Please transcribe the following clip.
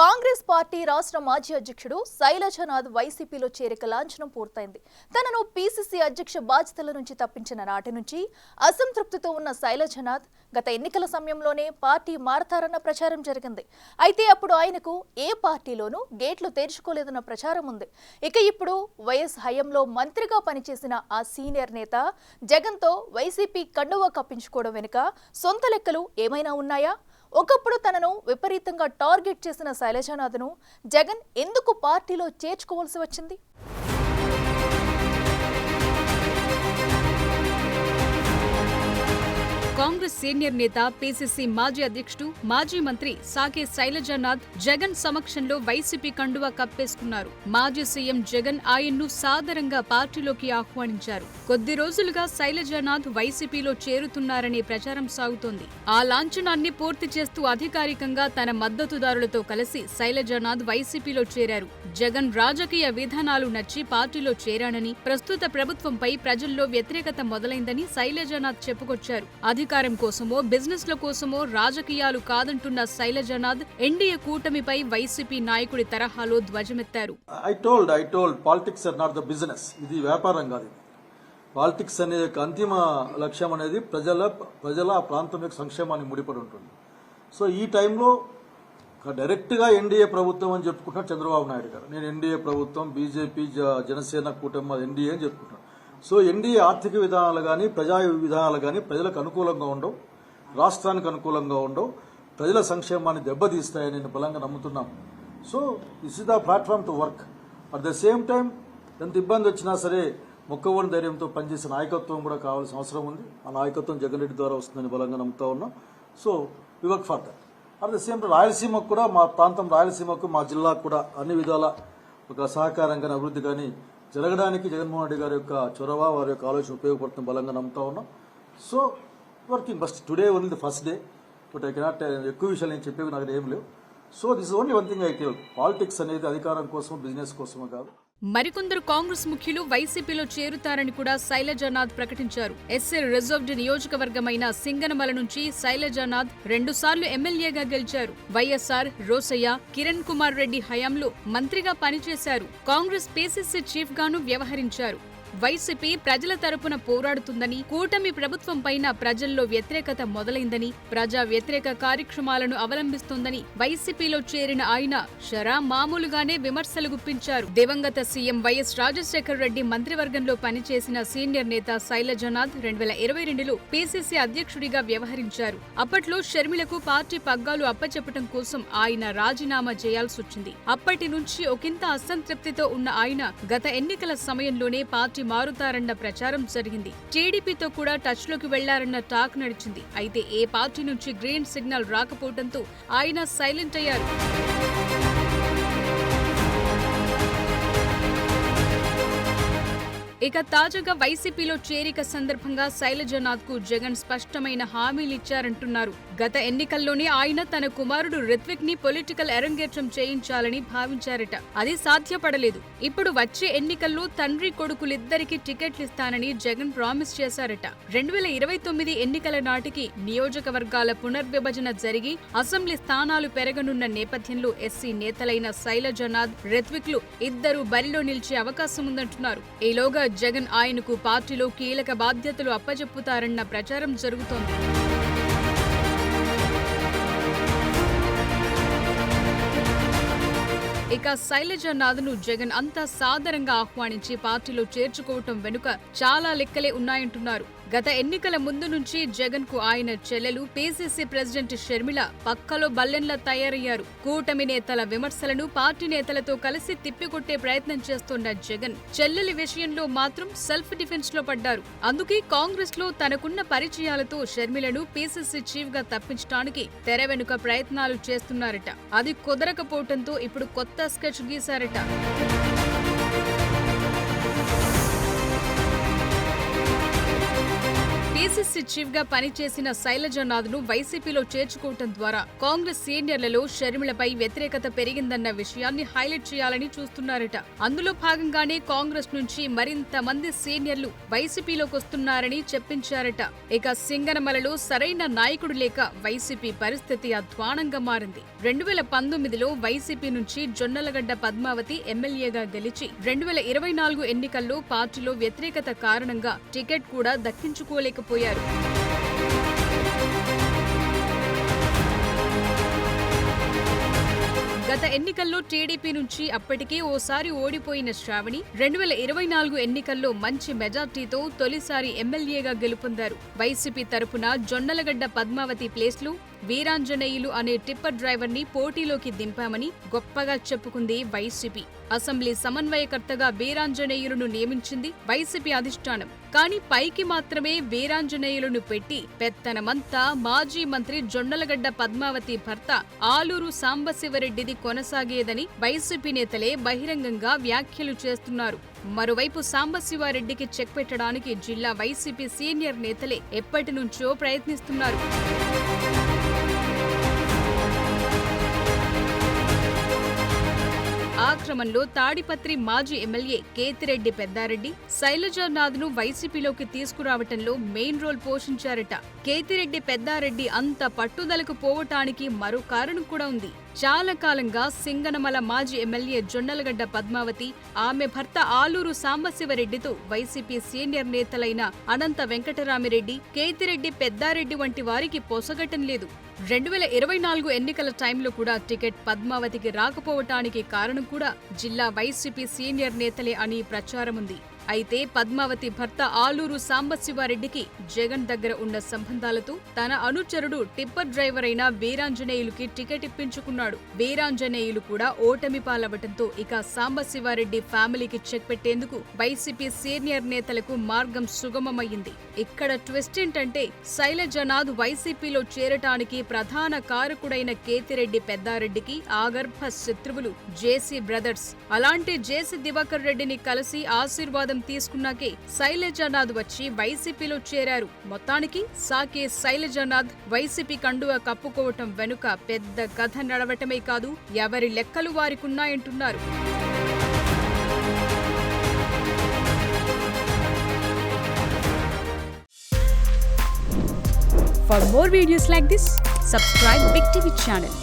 Congress party రాష్ట్ర మాజీ అధ్యక్షుడు శైలజనాథ్ వైసీపీలో చేరిక లాంఛనం పూర్తయింది. తనను పీసీసీ అధ్యక్ష బాధ్యతల నుంచి తప్పించిన నాటి నుంచి అసంతృప్తితో ఉన్న శైలజనాథ్ గత ఎన్నికల సమయంలోనే పార్టీ మారతారన్న ప్రచారం జరిగింది. అయితే అప్పుడు ఆయనకు ఏ పార్టీలోనూ గేట్లు తెరుచుకోలేదన్న ప్రచారం ఉంది. ఇక ఇప్పుడు వైఎస్ హయాంలో మంత్రిగా పనిచేసిన ఆ సీనియర్ నేత జగన్తో వైసీపీ కండువా కప్పించుకోవడం వెనుక సొంత లెక్కలు ఏమైనా ఉన్నాయా? ఒకప్పుడు తనను విపరీతంగా టార్గెట్ చేసిన శైలజనాథ్ను జగన్ ఎందుకు పార్టీలో చేర్చుకోవాల్సి వచ్చింది? కాంగ్రెస్ సీనియర్ నేత పీసీసీ మాజీ అధ్యక్షుడు మాజీ మంత్రి సాకే శైలజనాథ్ జగన్ సమక్షంలో వైసీపీ కండువా కప్పేసుకున్నారు. మాజీ సీఎం జగన్ ఆయన్ను సాదరంగా పార్టీలోకి ఆహ్వానించారు. కొద్ది రోజులుగా శైలజనాథ్ వైసీపీలో చేరుతున్నారనే ప్రచారం సాగుతోంది. ఆ లాంఛనాన్ని పూర్తి చేస్తూ అధికారికంగా తన మద్దతుదారులతో కలిసి శైలజనాథ్ వైసీపీలో చేరారు. జగన్ రాజకీయ విధానాలు నచ్చి పార్టీలో చేరానని, ప్రస్తుత ప్రభుత్వంపై ప్రజల్లో వ్యతిరేకత మొదలైందని శైలజనాథ్ చెప్పుకొచ్చారు. అధికారం కోసమో బిజినెస్ ల కోసమో రాజకీయాలు కాదంటున్న శైలజనాథ్ ఎన్డీఏ కూటమిపై వైసీపీ నాయకుడి తరహాలో ధ్వజమెత్తారు. I told politics are not the business. ఇది వ్యాపారం కాదు. పాలిటిక్స్ అనే అంతిమ లక్ష్యం అనేది ప్రజల ప్రాంతం యొక్క సంక్షేమాన్ని ముడిపడి ఉంటుంది. సో ఈ టైంలో డైరెక్ట్ గా ఎన్డీఏ ప్రభుత్వం అని చెప్పుకుంటున్నారు చంద్రబాబు నాయుడు గారు. నేను ఎన్డీఏ ప్రభుత్వం, బీజేపీ, జనసేన కూటమి ఎన్డీఏ అని చెప్పుకుంటున్నాను. సో ఎన్డీఏ ఆర్థిక విధానాలు కానీ ప్రజా విధానాలు కానీ ప్రజలకు అనుకూలంగా ఉండవు, రాష్ట్రానికి అనుకూలంగా ఉండవు, ప్రజల సంక్షేమాన్ని దెబ్బతీస్తాయని నేను బలంగా నమ్ముతున్నాం. So this is the platform to work. At the same time ఎంత ఇబ్బంది వచ్చినా సరే మొక్కవోని ధైర్యంతో పనిచేసే నాయకత్వం కూడా కావాల్సిన అవసరం ఉంది. ఆ నాయకత్వం జగన్ రెడ్డి ద్వారా వస్తుందని బలంగా నమ్ముతా ఉన్నాం. So we work for that. At the same time రాయలసీమకు కూడా, మా ప్రాంతం రాయలసీమకు, మా జిల్లాకు కూడా అన్ని విధాల ఒక సహకారం కానీ అభివృద్ధి కానీ జరగడానికి జగన్మోహన్ రెడ్డి గారి యొక్క చొరవ, వారి యొక్క ఆలోచన ఉపయోగపడుతుంది బలంగా నమ్ముతా ఉన్నాం. So working first today only the first day, but I cannot ఎక్కువ విషయాలు నేను చెప్పేవి నాకు ఏం లేవు. So this only one thing I tell, politics అనేది అధికారం కోసం, బిజినెస్ కోసమో కాదు. మరికొందరు కాంగ్రెస్ ముఖ్యులు వైసీపీలో చేరుతారని కూడా శైలజనాథ్ ప్రకటించారు. ఎస్సీ రిజర్వ్డ్ నియోజకవర్గమైన సింగనమల నుంచి శైలజనాథ్ 2 సార్లు ఎమ్మెల్యేగా గెలిచారు. వైఎస్ఆర్, రోసయ్య, కిరణ్ కుమార్ రెడ్డి హయాంలో మంత్రిగా పనిచేశారు. కాంగ్రెస్ పీసీసీ చీఫ్ గాను వ్యవహరించారు. వైసీపీ ప్రజల తరపున పోరాడుతుందని, కూటమి ప్రభుత్వం పైన ప్రజల్లో వ్యతిరేకత మొదలైందని, ప్రజా వ్యతిరేక కార్యక్రమాలను అవలంబిస్తోందని వైసీపీలో చేరిన ఆయన మామూలుగానే విమర్శలు గుప్పించారు. దివంగత సీఎం వైఎస్ రాజశేఖర్ రెడ్డి మంత్రివర్గంలో పనిచేసిన సీనియర్ నేత శైలజనాథ్ 2022లో పీసీసీ అధ్యక్షుడిగా వ్యవహరించారు. అప్పట్లో షర్మిలకు పార్టీ పగ్గాలు అప్పచెప్పటం కోసం ఆయన రాజీనామా చేయాల్సొచ్చింది. అప్పటి నుంచి ఒకంత అసంతృప్తితో ఉన్న ఆయన గత ఎన్నికల సమయంలోనే పార్టీ మారుతారన్న ప్రచారం జరిగింది. టీడీపీతో కూడా టచ్ లోకి వెళ్లారన్న టాక్ నడిచింది. అయితే ఏ పార్టీ నుంచి గ్రీన్ సిగ్నల్ రాకపోవడంతో ఆయన సైలెంట్ అయ్యారు. ఇక తాజాగా వైసీపీలో చేరిక సందర్భంగా శైలజనాథ్ కు జగన్ స్పష్టమైన హామీలిచ్చారంటున్నారు. గత ఎన్నికల్లోనే ఆయన తన కుమారుడు రిత్విక్ ని పొలిటికల్ అరంగేట్రం చేయించాలని భావించారట. అది సాధ్యపడలేదు. ఇప్పుడు వచ్చే ఎన్నికల్లో తండ్రి కొడుకులిద్దరికీ టికెట్లు ఇస్తానని జగన్ ప్రామిస్ చేశారట. 2029 ఎన్నికల నాటికి నియోజకవర్గాల పునర్విభజన జరిగి అసెంబ్లీ స్థానాలు పెరగనున్న నేపథ్యంలో ఎస్సీ నేతలైన శైలజనాథ్, రిత్విక్ లు ఇద్దరు బరిలో నిలిచే అవకాశం ఉందంటున్నారు. ఈలోగా జగన్ ఆయనకు పార్టీలో కీలక బాధ్యతలు అప్పచెప్పుతారన్న ప్రచారం జరుగుతోంది. ఇక శైలజనాథ్ను జగన్ అంతా సాదరంగా ఆహ్వానించి పార్టీలో చేర్చుకోవటం వెనుక చాలా లెక్కలే ఉన్నాయంటున్నారు. గత ఎన్నికల ముందు నుంచి జగన్ కు ఆయన చెల్లెలు పీసీసీ ప్రెసిడెంట్ షర్మిల పక్కలో బల్లెంలా తయారయ్యారు. కూటమి నేతల విమర్శలను పార్టీ నేతలతో కలిసి తిప్పికొట్టే ప్రయత్నం చేస్తున్న జగన్ చెల్లెలి విషయంలో మాత్రం సెల్ఫ్ డిఫెన్స్ లో పడ్డారు. అందుకే కాంగ్రెస్ లో తనకున్న పరిచయాలతో షర్మిలను పీసీసీ చీఫ్ గా తప్పించడానికి తెర వెనుక ప్రయత్నాలు చేస్తున్నారట. అది కుదరకపోవడంతో ఇప్పుడు కొత్త స్కెచ్ గీశారట. పీసీసీ చీఫ్ గా పనిచేసిన శైలజానాథ్ ను వైసీపీలో చేర్చుకోవటం ద్వారా కాంగ్రెస్ సీనియర్లలో షర్మిలపై వ్యతిరేకత పెరిగిందన్న విషయాన్ని హైలైట్ చేయాలని చూస్తున్నారట. అందులో భాగంగానే కాంగ్రెస్ నుంచి మరింత మంది సీనియర్లు వైసీపీలోకి వస్తున్నారని చెప్పించారట. ఇక సింగనమలలో సరైన నాయకుడు లేక వైసీపీ పరిస్థితి అధ్వానంగా మారింది. 2019లో వైసీపీ నుంచి జొన్నలగడ్డ పద్మావతి ఎమ్మెల్యేగా గెలిచి 2024 ఎన్నికల్లో పార్టీలో వ్యతిరేకత కారణంగా టికెట్ కూడా దక్కించుకోలేకపోయారు. గత ఎన్నికల్లో టీడీపీ నుంచి అప్పటికే ఓసారి ఓడిపోయిన శ్రావణి 2024 ఎన్నికల్లో మంచి మెజార్టీతో తొలిసారి ఎమ్మెల్యేగా గెలుపొందారు. వైసీపీ తరపున జొన్నలగడ్డ పద్మావతి ప్లేస్లో వీరాంజనేయులు అనే టిప్పర్ డ్రైవర్ ని పోటీలోకి దింపామని గొప్పగా చెప్పుకుంది వైసీపీ. అసెంబ్లీ సమన్వయకర్తగా వీరాంజనేయులను నియమించింది వైసీపీ అధిష్టానం. కానీ పైకి మాత్రమే వీరాంజనేయులను పెట్టి పెత్తనమంతా మాజీ మంత్రి జొన్నలగడ్డ పద్మావతి భర్త ఆలూరు సాంబశివరెడ్డిది కొనసాగేదని వైసీపీ నేతలే బహిరంగంగా వ్యాఖ్యలు చేస్తున్నారు. మరోవైపు సాంబశివారెడ్డికి చెక్ పెట్టడానికి జిల్లా వైసీపీ సీనియర్ నేతలే ఎప్పటి నుంచో ప్రయత్నిస్తున్నారు. ఆ క్రమంలో తాడిపత్రి మాజీ ఎమ్మెల్యే కేతిరెడ్డి పెద్దారెడ్డి శైలజానాథ్ ను వైసీపీలోకి తీసుకురావటంలో మెయిన్ రోల్ పోషించారట. కేతిరెడ్డి పెద్దారెడ్డి అంత పట్టుదలకు పోవటానికి మరో కారణం కూడా ఉంది. చాలా కాలంగా సింగనమల మాజీ ఎమ్మెల్యే జొన్నలగడ్డ పద్మావతి, ఆమె భర్త ఆలూరు సాంబశివరెడ్డితో వైసీపీ సీనియర్ నేతలైన అనంత వెంకటరామిరెడ్డి, కేతిరెడ్డి పెద్దారెడ్డి వంటి వారికి పొసగటం లేదు. 2024 ఎన్నికల టైంలో కూడా టికెట్ పద్మావతికి రాకపోవటానికి కారణం కూడా జిల్లా వైసీపీ సీనియర్ నేతలే అని ప్రచారముంది. అయితే పద్మావతి భర్త ఆలూరు సాంబశివారెడ్డికి జగన్ దగ్గర ఉన్న సంబంధాలతో తన అనుచరుడు టిప్పర్ డ్రైవర్ అయిన వీరాంజనేయులుకి టికెట్ ఇప్పించుకున్నాడు. వీరాంజనేయులు కూడా ఓటమి పాలవటంతో ఇక సాంబశివారెడ్డి ఫ్యామిలీకి చెక్ పెట్టేందుకు వైసీపీ సీనియర్ నేతలకు మార్గం సుగమమయ్యింది. ఇక్కడ ట్విస్ట్ ఏంటంటే శైలజానాథ్ వైసీపీలో చేరటానికి ప్రధాన కారకుడైన కేతిరెడ్డి పెద్దారెడ్డికి ఆగర్భ శత్రువులు జేసీ బ్రదర్స్. అలాంటి జేసీ దివాకర్ రెడ్డిని కలిసి ఆశీర్వాదం తీసుకున్నాకే శైలజానాథ్ వచ్చి వైసీపీలో చేరారు. మొత్తానికి సాకే శైలజానాథ్ వైసీపీ కండువా కప్పుకోవటం వెనుక పెద్ద కథ నడవటమే కాదు, ఎవరి లెక్కలు వారికున్నాయంటున్నారు. For more videos like this, subscribe Big TV channel.